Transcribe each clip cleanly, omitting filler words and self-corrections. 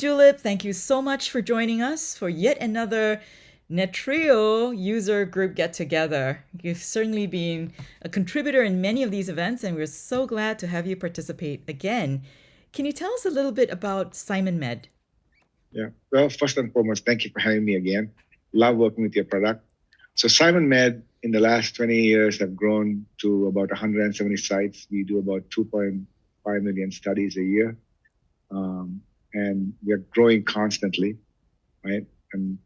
Duleep, thank you so much for joining us for yet another Netreo user group get together. You've certainly been a contributor in many of these events, and we're so glad to have you participate again. Can you tell us a little bit about SimonMed? Yeah. Well, first and foremost, thank you for having me again. Love working with your product. So SimonMed in the last 20 years have grown to about 170 sites. We do about 2.5 million studies a year. And we are growing constantly, right? And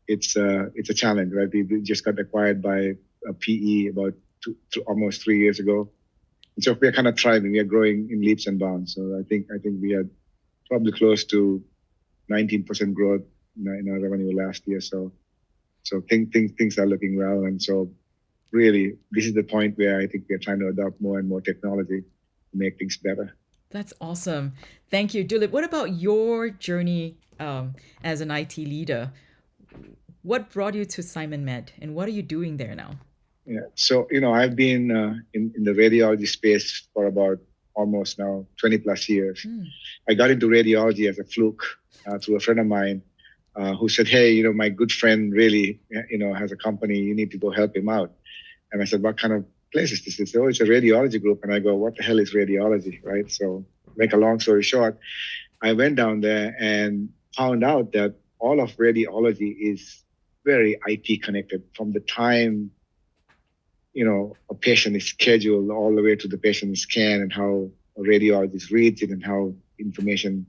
it's a challenge, right? We just got acquired by a PE about almost 3 years ago. And so we're kind of thriving. We are growing in leaps and bounds. So I think we had probably close to 19% growth in our revenue last year. So things are looking well. And so really, this is the point where I think we're trying to adopt more and more technology to make things better. That's awesome. Thank you, Duleep. What about your journey as an IT leader? What brought you to SimonMed, and what are you doing there now? Yeah. So, I've been in the radiology space for about almost now 20 plus years. I got into radiology as a fluke through a friend of mine who said, hey, my good friend really, has a company. You need to go help him out. And I said, what kind of place is this? He said, oh, it's a radiology group. And I go, what the hell is radiology, right? So make a long story short, I went down there and found out that all of radiology is very IT connected from the time, a patient is scheduled all the way to the patient is scanned and how a radiologist reads it and how information,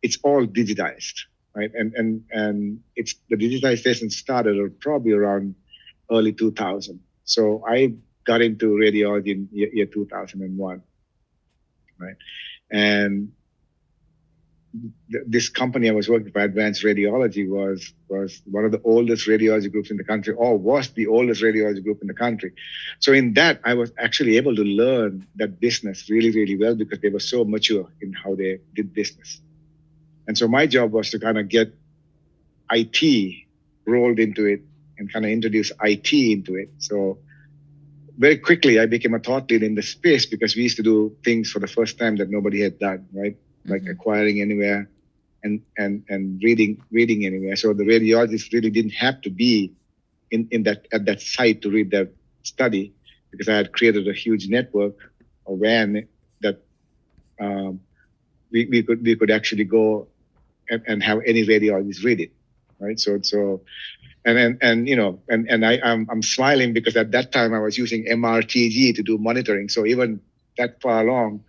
it's all digitized, right? And it's the digitization started probably around early 2000. So I got into radiology in year 2001, right? And this company I was working for, Advanced Radiology, was one of the oldest radiology groups in the country, or was the oldest radiology group in the country. So in that, I was actually able to learn that business really, really well because they were so mature in how they did business. And so my job was to kind of get IT rolled into it and kind of introduce IT into it. So very quickly, I became a thought leader in the space because we used to do things for the first time that nobody had done, right? Like acquiring anywhere and reading anywhere. So the radiologists really didn't have to be at that site to read that study because I had created a huge network, a WAN that we could actually go and have any radiologist read it, right? I'm smiling because at that time I was using MRTG to do monitoring. So even that far along,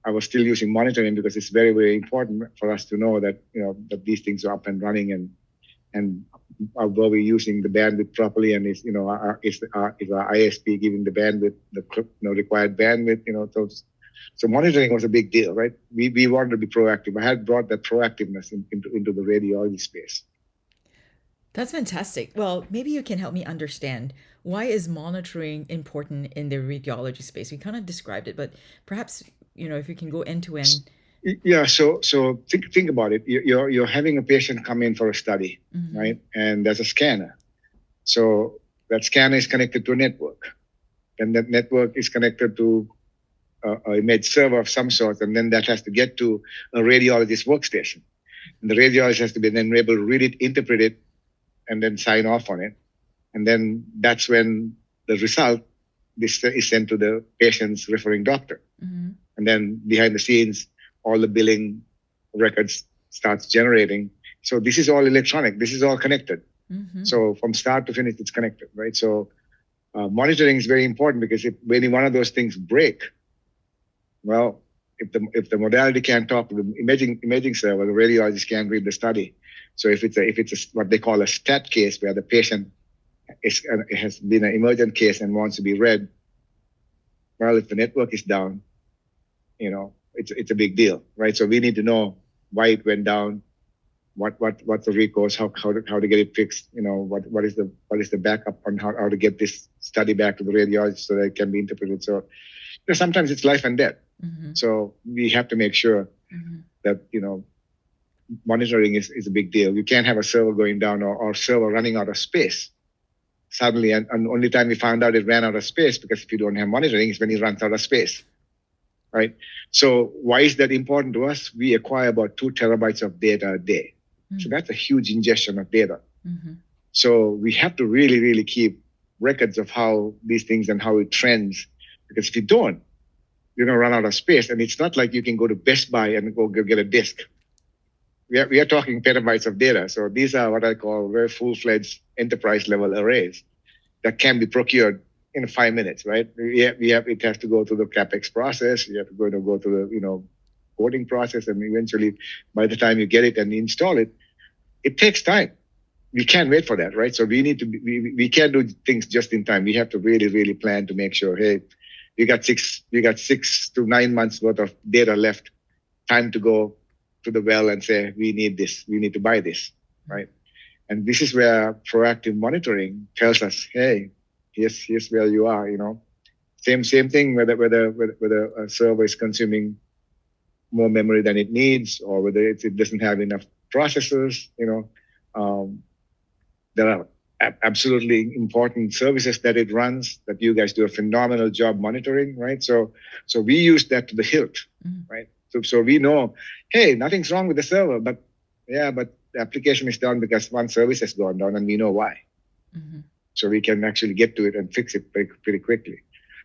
I was still using monitoring because it's very, very important for us to know that that these things are up and running and are we using the bandwidth properly, and is our ISP giving the bandwidth, the required bandwidth, So monitoring was a big deal, right? We wanted to be proactive. I had brought that proactiveness into the radiology space. That's fantastic. Well, maybe you can help me understand, why is monitoring important in the radiology space? We kind of described it, but perhaps if you can go end to end. Yeah. So think about it. You're having a patient come in for a study, right? And there's a scanner. So that scanner is connected to a network, and that network is connected to a image server of some sort, and then that has to get to a radiologist workstation, and the radiologist has to be then able to read it, interpret it, and then sign off on it. And then that's when the result is sent to the patient's referring doctor. And then behind the scenes, all the billing records starts generating. So this is all electronic. This is all connected. So from start to finish, it's connected, right? So monitoring is very important because if any one of those things break, well, if the modality can't talk to the imaging server, the radiologist can't read the study. So if it's what they call a stat case where the patient has been an emergent case and wants to be read, well, if the network is down, it's a big deal, right? So we need to know why it went down, what's the recourse, how to get it fixed, what is the backup on how to get this study back to the radiologist so that it can be interpreted. So sometimes it's life and death. So we have to make sure that monitoring is a big deal. You can't have a server going down or server running out of space suddenly, and only time we found out it ran out of space because if you don't have monitoring is when it runs out of space. right? So why is that important to us? We acquire about 2 terabytes of data a day. So that's a huge ingestion of data. So we have to really, really keep records of how these things and how it trends, because if you don't, you're going to run out of space. And it's not like you can go to Best Buy and go get a disk. We are talking petabytes of data. So these are what I call very full-fledged enterprise level arrays that can be procured in 5 minutes, right? It has to go through the CapEx process. You have to go through the, coding process. And eventually, by the time you get it and install it, it takes time. We can't wait for that, right? So we need to we can't do things just in time. We have to really, really plan to make sure, hey, we got 6 to 9 months worth of data left. Time to go to the well and say, we need this, we need to buy this, right? And this is where proactive monitoring tells us, hey, here's where you are, Same thing whether a server is consuming more memory than it needs, or whether it doesn't have enough processors, there are absolutely important services that it runs that you guys do a phenomenal job monitoring, right? So we use that to the hilt, right? So we know, hey, nothing's wrong with the server, but the application is down because one service has gone down, and we know why. So we can actually get to it and fix it pretty quickly.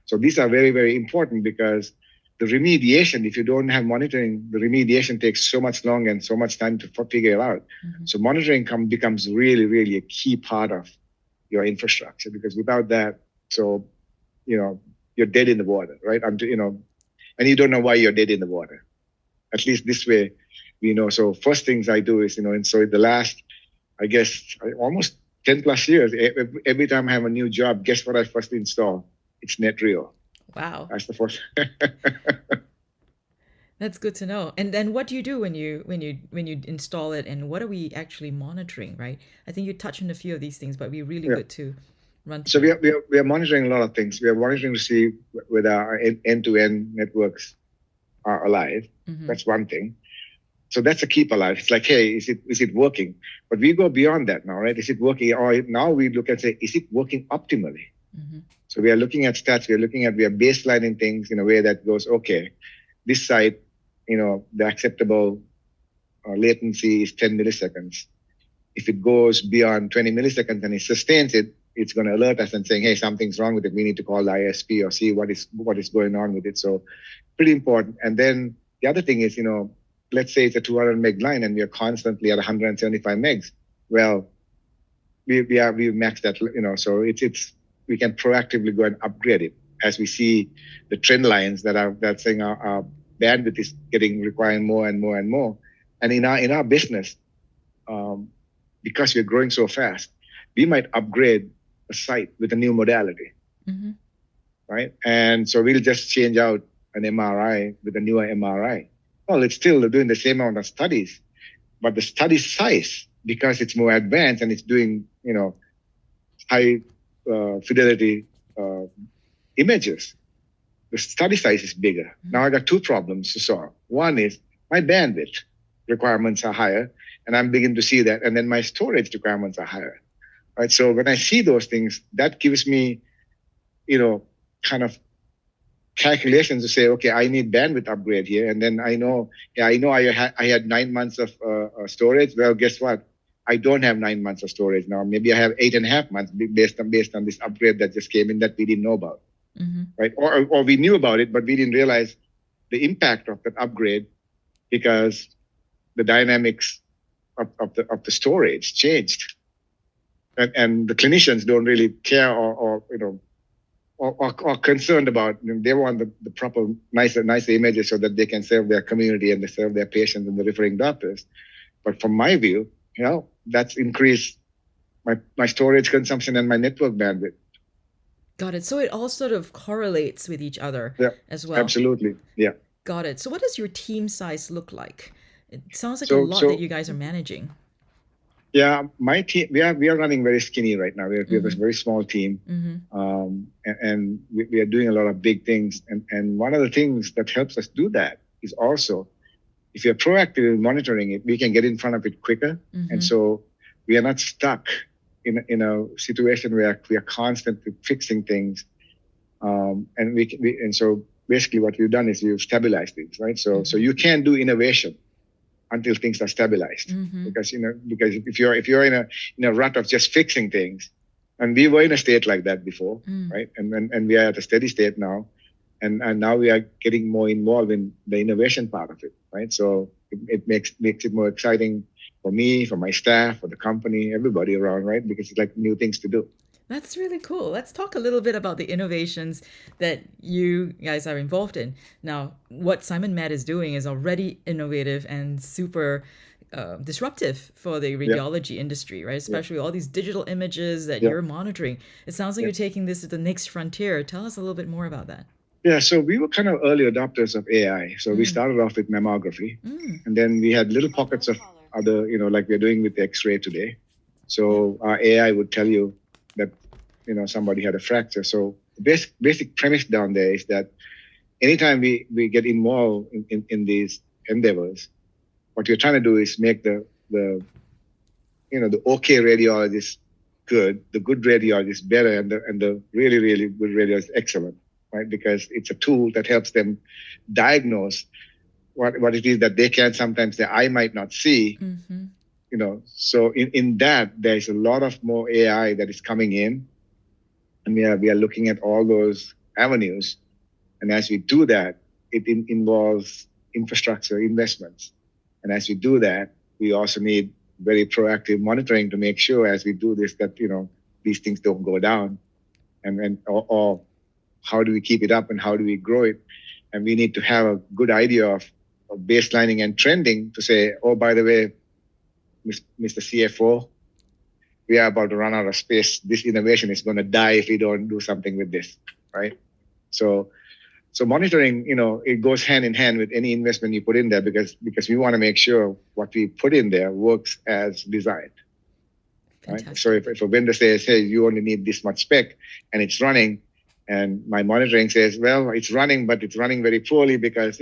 So these are very, very important, because the remediation, if you don't have monitoring, the remediation takes so much long and so much time to figure it out. So monitoring becomes really, really a key part of your infrastructure, because without that, you're dead in the water, right? And you don't know why you're dead in the water. At least this way, we know. So first things I do is, and so in the last, I guess, almost 10 plus years, every time I have a new job, guess what I first install? It's Netreo. Wow. That's the first. That's good to know. And then what do you do when you install it, and what are we actually monitoring, right? I think you touched on a few of these things, but we're really good to run through. So we are monitoring a lot of things. We are monitoring to see whether our end-to-end networks are alive. That's one thing. So that's a keep alive. It's like, hey, is it working? But we go beyond that now, right? Is it working? Or now we look and say, is it working optimally? So we are looking at stats. We are baselining things in a way that goes, okay, this site, the acceptable latency is 10 milliseconds. If it goes beyond 20 milliseconds and it sustains it, it's going to alert us and saying, hey, something's wrong with it. We need to call the ISP or see what is going on with it. So pretty important. And then the other thing is, let's say it's a 200 meg line and we are constantly at 175 megs. Well, we've maxed that, so we can proactively go and upgrade it as we see the trend lines that's saying our bandwidth is requiring more and more and more. And in our business, because we're growing so fast, we might upgrade a site with a new modality, right? And so we'll just change out an MRI with a newer MRI. Well, it's still doing the same amount of studies, but the study size, because it's more advanced and it's doing, high fidelity images, the study size is bigger. Now I got two problems to solve. One is my bandwidth requirements are higher, and I'm beginning to see that, and then my storage requirements are higher, right? So when I see those things, that gives me, kind of calculations to say, okay, I need bandwidth upgrade here, and then I know I had 9 months of storage. Well, guess what? I don't have 9 months of storage now. Maybe I have 8.5 months based on this upgrade that just came in that we didn't know about, right? Or we knew about it, but we didn't realize the impact of that upgrade because the dynamics of the storage changed, and the clinicians don't really care or concerned about. They want the proper nicer images so that they can serve their community and they serve their patients and the referring doctors. But from my view, that's increased my storage consumption and my network bandwidth. Got it. So it all sort of correlates with each other as well. Absolutely. Yeah. Got it. So what does your team size look like? It sounds like a lot that you guys are managing. Yeah, my team, we are running very skinny right now. We have a very small team, and we are doing a lot of big things. And one of the things that helps us do that is also, if you're proactively monitoring it, we can get in front of it quicker. And so we are not stuck in a situation where we are constantly fixing things. And so basically what we've done is we've stabilized things, right? So you can't do innovation until things are stabilized, because if you're in a rut of just fixing things, and we were in a state like that before, right? And we are at a steady state now, and now we are getting more involved in the innovation part of it, right? So it makes it more exciting for me, for my staff, for the company, everybody around, right? Because it's like new things to do. That's really cool. Let's talk a little bit about the innovations that you guys are involved in. Now, what SimonMed is doing is already innovative and super disruptive for the radiology industry, right? Especially all these digital images that you're monitoring. It sounds like you're taking this to the next frontier. Tell us a little bit more about that. Yeah, so we were kind of early adopters of AI. So we started off with mammography, and then we had little pockets of other, like we're doing with X-ray today. So our AI would tell you that, somebody had a fracture. So the basic premise down there is that anytime we get involved in these endeavors, what you're trying to do is make the okay radiologist good, the good radiologist better, and the really, really good radiologist excellent, right? Because it's a tool that helps them diagnose what it is that they can sometimes their eye might not see. So in that, there's a lot of more AI that is coming in, and we are looking at all those avenues. And as we do that, it involves infrastructure investments. And as we do that, we also need very proactive monitoring to make sure as we do this that these things don't go down, or how do we keep it up and how do we grow it? And we need to have a good idea of baselining and trending to say, oh, by the way, Mr. CFO, we are about to run out of space. This innovation is going to die if we don't do something with this, right? So monitoring, it goes hand in hand with any investment you put in there, because we want to make sure what we put in there works as designed. Right? So if a vendor says, hey, you only need this much spec and it's running, and my monitoring says, well, it's running, but it's running very poorly because,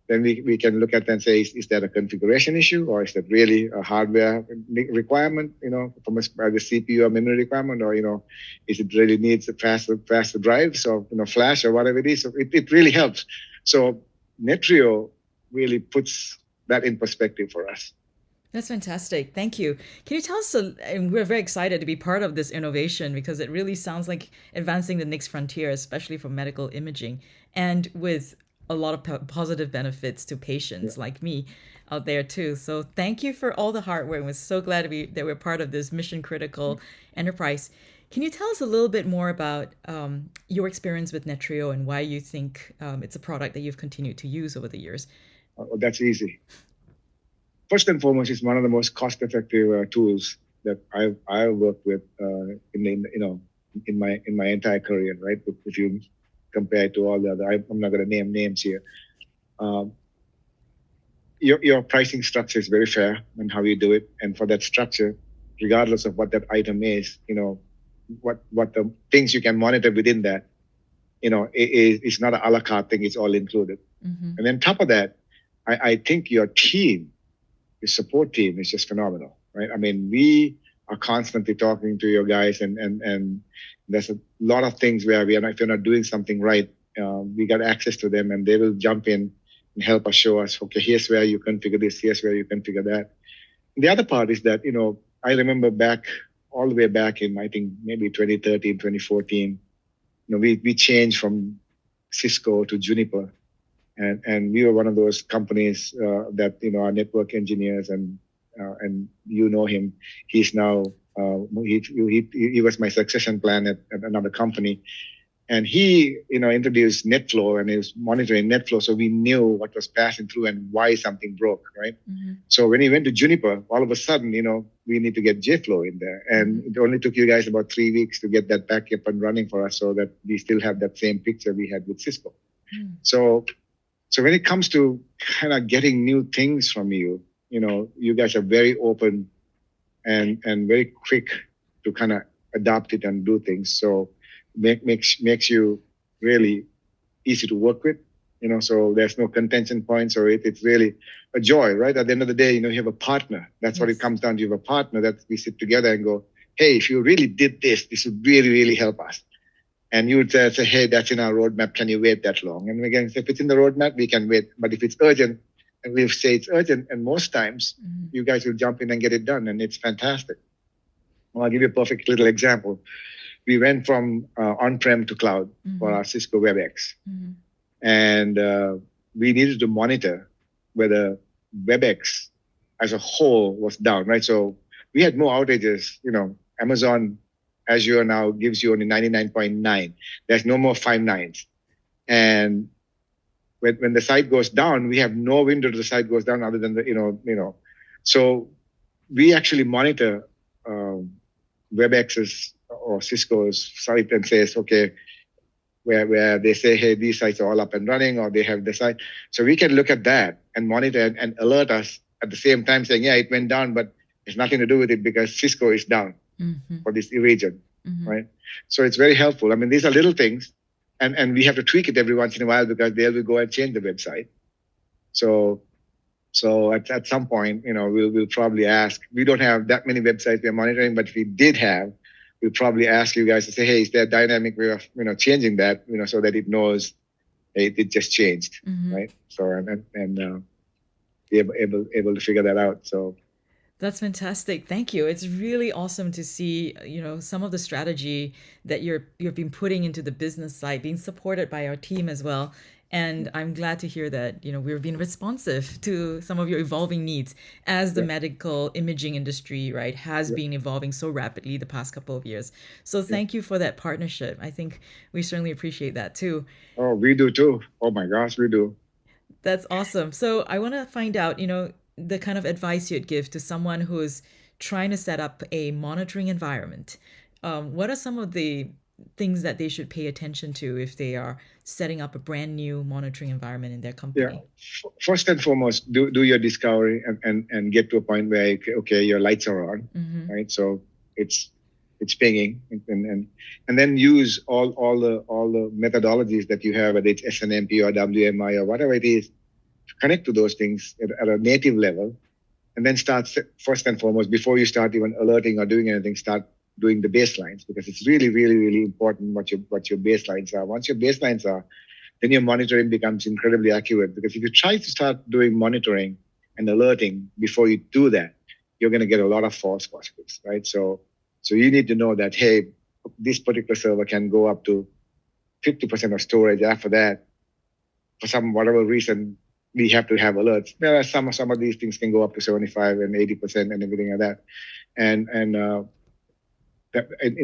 then we can look at that and say, is that a configuration issue, or is that really a hardware requirement, from a CPU or memory requirement, or, is it really needs a faster drives or, flash or whatever it is. So it really helps. So Netreo really puts that in perspective for us. That's fantastic. Thank you. Can you tell us, and we're very excited to be part of this innovation because it really sounds like advancing the next frontier, especially for medical imaging, and with a lot of positive benefits to patients like me out there too. So thank you for all the hard work. We're so glad that we're part of this mission critical enterprise. Can you tell us a little bit more about your experience with Netreo and why you think it's a product that you've continued to use over the years? That's easy. First and foremost, it's one of the most cost-effective tools that I've worked with in my entire career. Right, if you compare to all the other, I'm not going to name names here. Your pricing structure is very fair in how you do it, and for that structure, regardless of what that item is, what the things you can monitor within that, it's not an a la carte thing; it's all included. And then top of that, I think your team, your support team, is just phenomenal, right? I mean, we are constantly talking to your guys, and there's a lot of things where if you're not doing something right, we got access to them, and they will jump in and help us, show us, okay, here's where you configure this, here's where you configure that. And the other part is that, I remember all the way back in, I think, maybe 2013, 2014, we changed from Cisco to Juniper. And we were one of those companies that, our network engineers and him, he's now, he was my succession plan at another company. And he, introduced NetFlow, and he was monitoring NetFlow, so we knew what was passing through and why something broke, right? So when he went to Juniper, all of a sudden, we need to get JFlow in there. And it only took you guys about 3 weeks to get that back up and running for us, so that we still have that same picture we had with Cisco. So when it comes to kind of getting new things from you, you guys are very open and very quick to kind of adopt it and do things. So makes you really easy to work with, so there's no contention points, or it's really a joy, right? At the end of the day, you have a partner. That's what it comes down to. You have a partner that we sit together and go, hey, if you really did this would really, really help us. And you would say, hey, that's in our roadmap. Can you wait that long? And we can say, if it's in the roadmap, we can wait. But if it's urgent, and we'll say it's urgent, and most times you guys will jump in and get it done, and it's fantastic. Well, I'll give you a perfect little example. We went from on-prem to cloud for our Cisco WebEx. And we needed to monitor whether WebEx as a whole was down, right? So we had more outages. Amazon Azure now gives you only 99.9. There's no more 5 nines. And when the site goes down, we have no window to the site goes down other than the. So we actually monitor WebEx's or Cisco's site and says, okay, where they say, hey, these sites are all up and running, or they have the site. So we can look at that and monitor and alert us at the same time saying, yeah, it went down, but it's nothing to do with it because Cisco is down for this region, right? So it's very helpful. I mean, these are little things, and we have to tweak it every once in a while because they will go and change the website. So at some point, we'll probably ask. We don't have that many websites we're monitoring, but if we did have, we'll probably ask you guys to say, hey, is there a dynamic way of changing that, so that it knows, hey, it just changed, right? So and be able to figure that out. So that's fantastic. Thank you. It's really awesome to see, some of the strategy that you've been putting into the business side being supported by our team as well. And I'm glad to hear that, we're being responsive to some of your evolving needs as the medical imaging industry, right, has been evolving so rapidly the past couple of years. So thank you for that partnership. I think we certainly appreciate that too. Oh, we do too. Oh my gosh, we do. That's awesome. So I want to find out, the kind of advice you'd give to someone who's trying to set up a monitoring environment. What are some of the things that they should pay attention to if they are setting up a brand new monitoring environment in their company? Yeah. First and foremost, do your discovery and get to a point where, okay, your lights are on, right? So it's pinging, and then use all the methodologies that you have, whether it's SNMP or WMI or whatever it is, to connect to those things at a native level, and then start first and foremost, before you start even alerting or doing anything, start doing the baselines, because it's really, really, really important what your baselines are. Once your baselines are, then your monitoring becomes incredibly accurate. Because if you try to start doing monitoring and alerting before you do that, you're going to get a lot of false positives, right? So you need to know that, hey, this particular server can go up to 50% of storage. After that, for some whatever reason, we have to have alerts. There are some of these things can go up to 75 and 80% and everything like that. And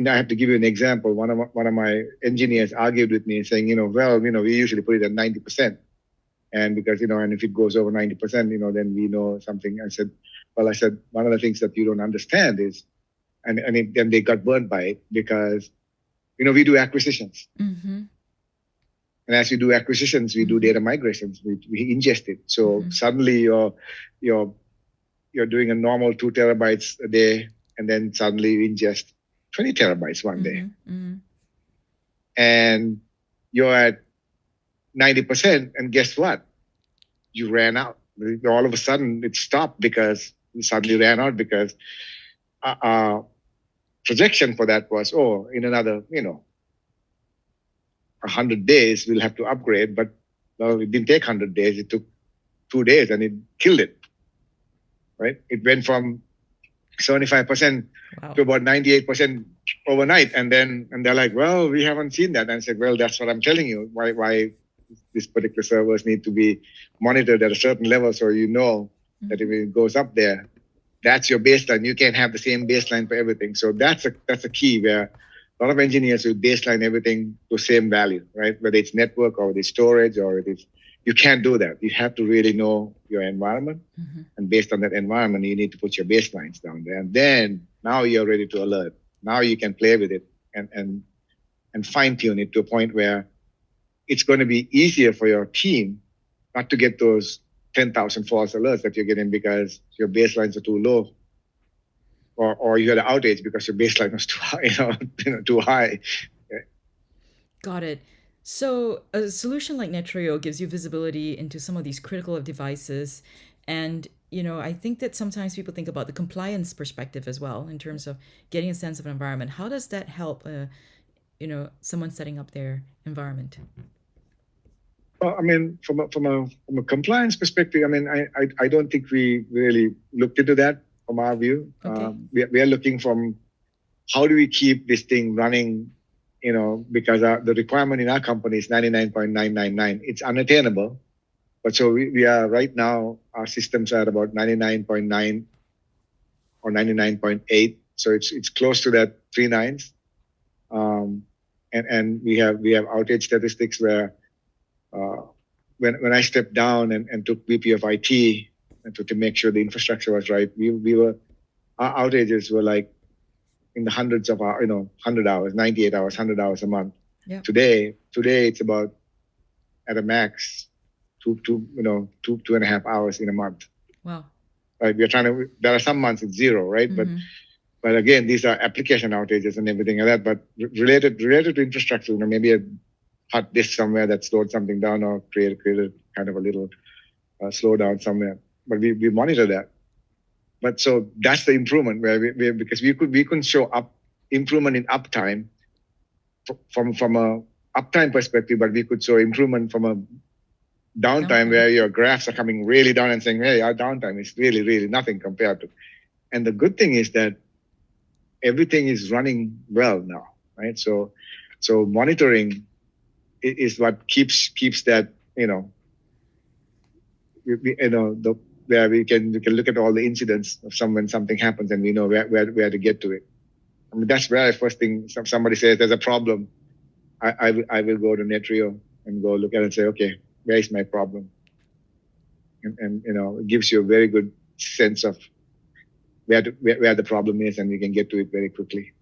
I have to give you an example. One of my engineers argued with me saying, we usually put it at 90%. And because, and if it goes over 90%, then we know something. I said, one of the things that you don't understand is, and then they got burned by it because, we do acquisitions. And as we do acquisitions, we do data migrations. We ingest it. So suddenly you're doing a normal 2 terabytes a day, and then suddenly you ingest 20 terabytes one day. And you're at 90%, and guess what? You ran out. All of a sudden, it stopped because we suddenly ran out because our projection for that was, in another, 100 days, we'll have to upgrade. But well, it didn't take 100 days. It took 2 days, and it killed it, right? It went from 75% to about 98% overnight. And they're like, well, we haven't seen that. And I said, well, that's what I'm telling you. Why these particular servers need to be monitored at a certain level, so that if it goes up there, that's your baseline. You can't have the same baseline for everything. So that's a key where a lot of engineers will baseline everything to the same value, right? Whether it's network or it's storage or it is, you can't do that. You have to really know your environment. And based on that environment, you need to put your baselines down there. And then now you're ready to alert. Now you can play with it and fine tune it to a point where it's going to be easier for your team not to get those 10,000 false alerts that you're getting because your baselines are too low. Or you had an outage because your baseline was too high, too high. Okay. Got it. So a solution like Netreo gives you visibility into some of these critical devices. And, I think that sometimes people think about the compliance perspective as well in terms of getting a sense of an environment. How does that help someone setting up their environment? Well, I mean, from a compliance perspective, I mean, I don't think we really looked into that from our view. Okay. We are looking from how do we keep this thing running, because the requirement in our company is 99.999. It's unattainable. But so we are right now, our systems are about 99.9 or 99.8. So it's close to that 3 nines. And we have outage statistics where when I stepped down and took VP of IT and to make sure the infrastructure was right, our outages were like in the hundreds of hours, 100 hours, 98 hours, 100 hours a month. Yeah. Today it's about at a max 2.5 hours in a month. Wow. Right. There are some months it's 0, right? Mm-hmm. But again, these are application outages and everything like that. But related to infrastructure, maybe a hot disk somewhere that slowed something down or created kind of a little slowdown somewhere. But we monitor that. But so that's the improvement where because we couldn't show up improvement in uptime from a uptime perspective, but we could show improvement from a downtime where your graphs are coming really down and saying, hey, our downtime is really, really nothing compared to. And the good thing is that everything is running well now, right? So monitoring is what keeps that, where we can look at all the incidents of when something happens and we know where to get to it. I mean, that's where first thing somebody says there's a problem, I will go to Netreo and go look at it and say, okay, where is my problem? And it gives you a very good sense of where the problem is, and you can get to it very quickly.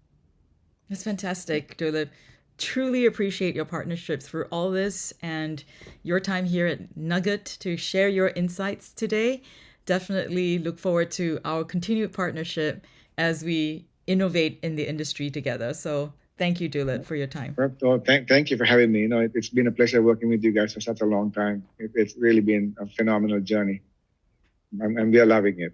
That's fantastic, Duleep. Truly appreciate your partnership through all this and your time here at Nugget to share your insights today. Definitely look forward to our continued partnership as we innovate in the industry together. So thank you, Duleep, for your time. Well, thank you for having me. It's been a pleasure working with you guys for such a long time. It's really been a phenomenal journey, and we are loving it.